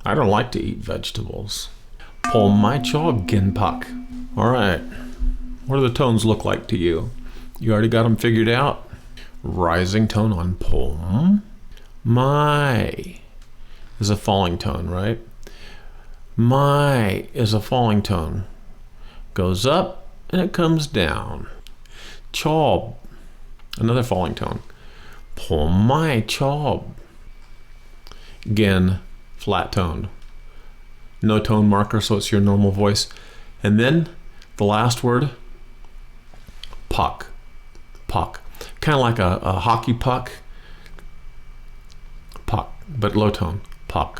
I don't like to eat vegetables. ผมไม่ชอบกินผัก. All right. What do the tones look like to you? You already got them figured out? Rising tone on ผม My is a falling tone, right? My is a falling tone. Goes up and it comes down. ชอบ another falling tone. ผมไม่ชอบ Again, flat toned. No tone marker, so it's your normal voice. And then the last word, puck. Puck. Kind of like a hockey puck. Puck, but low tone. Puck.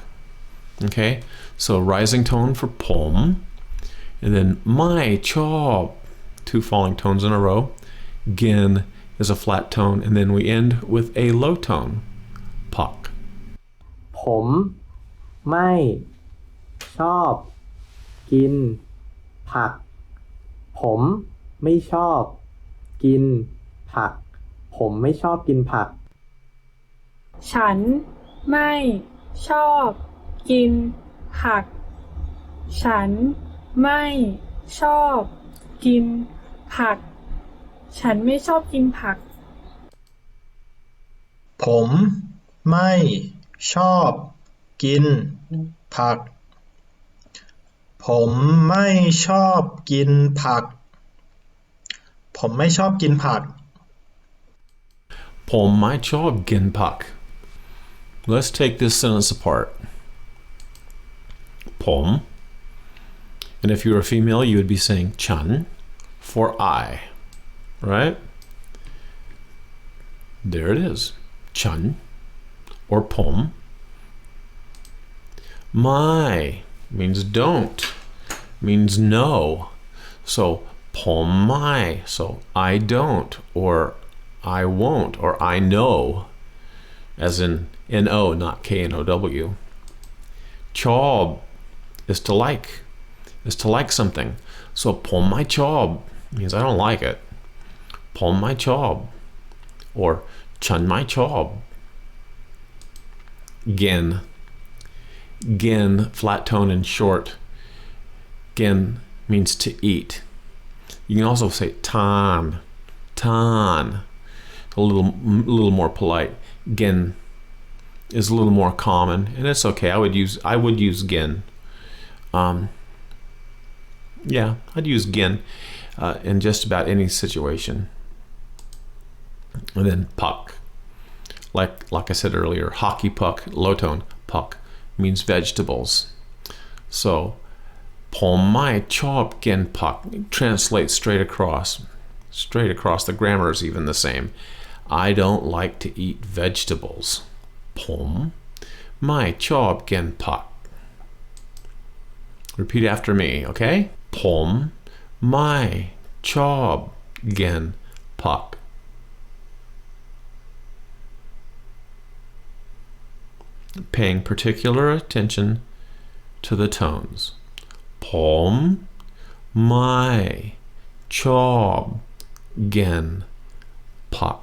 Okay? So rising tone for ผม and then ไม่ชอบ two falling tones in a row. Again is a flat tone, and then we end with a low tone. Puck. ผมไม่ชอบกินผักผมไม่ชอบกินผักผมไม่ชอบกินผักฉันไม่ชอบกินผักฉันไม่ชอบกินผักฉันไม่ชอบกินผักผมไม่ชอบกินผักผมไม่ชอบกินผักผมไม่ชอบกินผักผมไม่ชอบกินผัก Let's take this sentence apart. ผม and if you were a female you would be saying ฉัน for I, right? There it is. ฉัน or ผม My means don't, means no. So ผมไม่ so I don't, or I won't, or I know, as in N-O, not K-N-O-W. ชอบ is to like something. So ผมไม่ชอบ means I don't like it. ผมไม่ชอบ or ฉันไม่ชอบ Gin, flat tone and short. Gin means to eat. You can also say tan, a little more polite. Gin is a little more common, and it's okay. I would use gin. Yeah, I'd use gin in just about any situation. And then puck, like I said earlier, hockey puck, low tone puck means vegetables. So ผมไม่ชอบกินผัก translates straight across. The grammar is even the same. I don't like to eat vegetables. ผมไม่ชอบกินผัก Repeat after me, okay? ผมไม่ชอบกินผัก. Paying particular attention to the tones. ผมไม่ชอบกินผัก.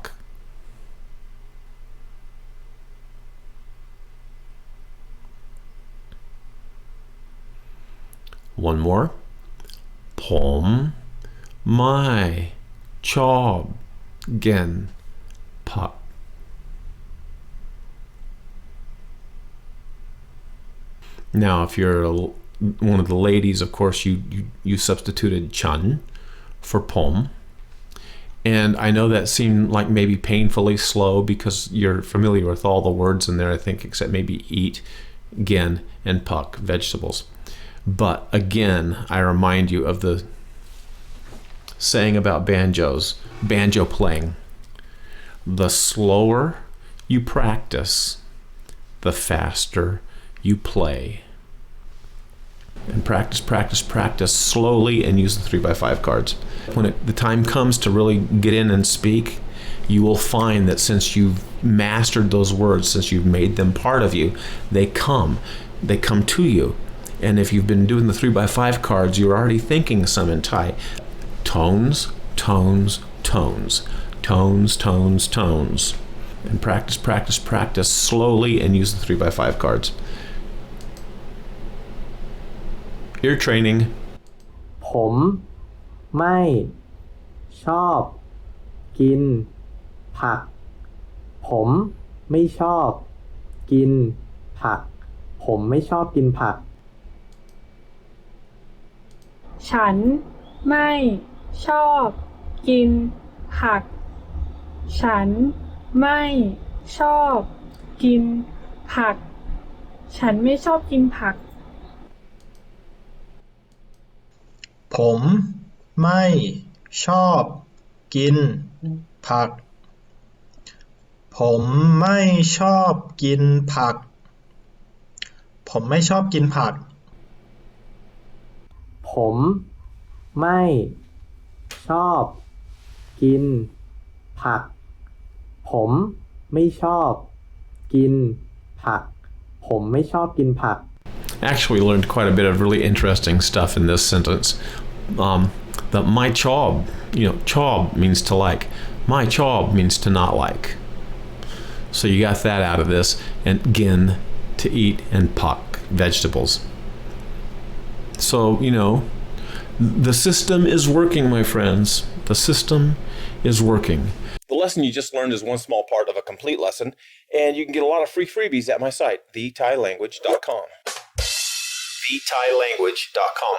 One more. ผมไม่ชอบกินผัก. Now, if you're one of the ladies, of course, you substituted ฉัน for ผม. And I know that seemed like maybe painfully slow because you're familiar with all the words in there, I think, except maybe eat, gin, and puck, vegetables. But again, I remind you of the saying about banjo playing. The slower you practice, the faster you play. And practice slowly and use the 3x5 cards. When the time comes to really get in and speak, you will find that since you've mastered those words, since you've made them part of you, they come to you. And if you've been doing the 3x5 cards, you're already thinking some in Thai. Tones, tones, tones, tones, tones, tones. And practice slowly and use the 3x5 cards. Ear training. ผมไม่ชอบกินผักผมไม่ชอบกินผักผมไม่ชอบกินผักฉันไม่ชอบกินผักฉันไม่ชอบกินผักฉันไม่ชอบกินผักผมไม่ชอบกินผักผมไม่ชอบกินผักผมไม่ชอบกินผักผมไม่ชอบกินผักผมไม่ชอบกินผักผมไม่ชอบกินผัก Actually, we learned quite a bit of really interesting stuff in this sentence. The my chob, chob means to like. My chob means to not like. So you got that out of this. And gin, to eat, and pak, vegetables. So, the system is working, my friends. The system is working. The lesson you just learned is one small part of a complete lesson, and you can get a lot of free freebies at my site, thetailanguage.com. thetailanguage.com